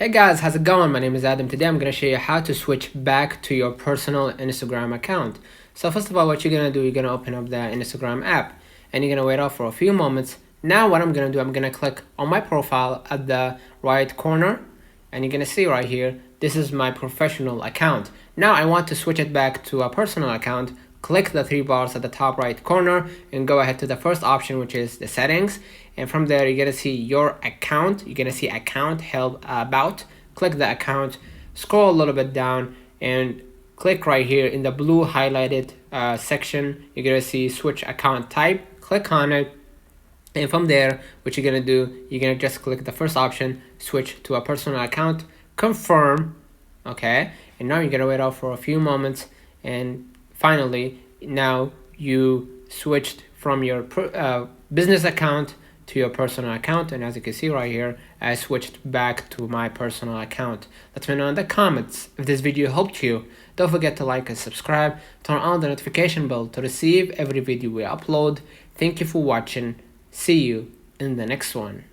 Hey guys, how's it going? My name is Adam. Today I'm going to show you how to switch back to your personal Instagram account. So first of all, what you're going to do, you're going to open up the Instagram app and you're going to wait out for a few moments. Now what I'm going to do, I'm going to click on my profile at the right corner and you're going to see right here, this is my professional account. Now I want to switch it back to a personal account. Click the three bars at the top right corner and go ahead to the first option, which is the settings. And from there, you're gonna see your account. You're gonna see account, help, about. Click the account, scroll a little bit down and click right here in the blue highlighted section. You're gonna see switch account type. Click on it. And from there, what you're gonna do, you're gonna just click the first option, switch to a personal account, confirm, okay? And now you're gonna wait out for a few moments and finally, now you switched from your business account to your personal account, and as you can see right here, I switched back to my personal account. Let me know in the comments if this video helped you. Don't forget to like and subscribe, turn on the notification bell to receive every video we upload. Thank you for watching. See you in the next one.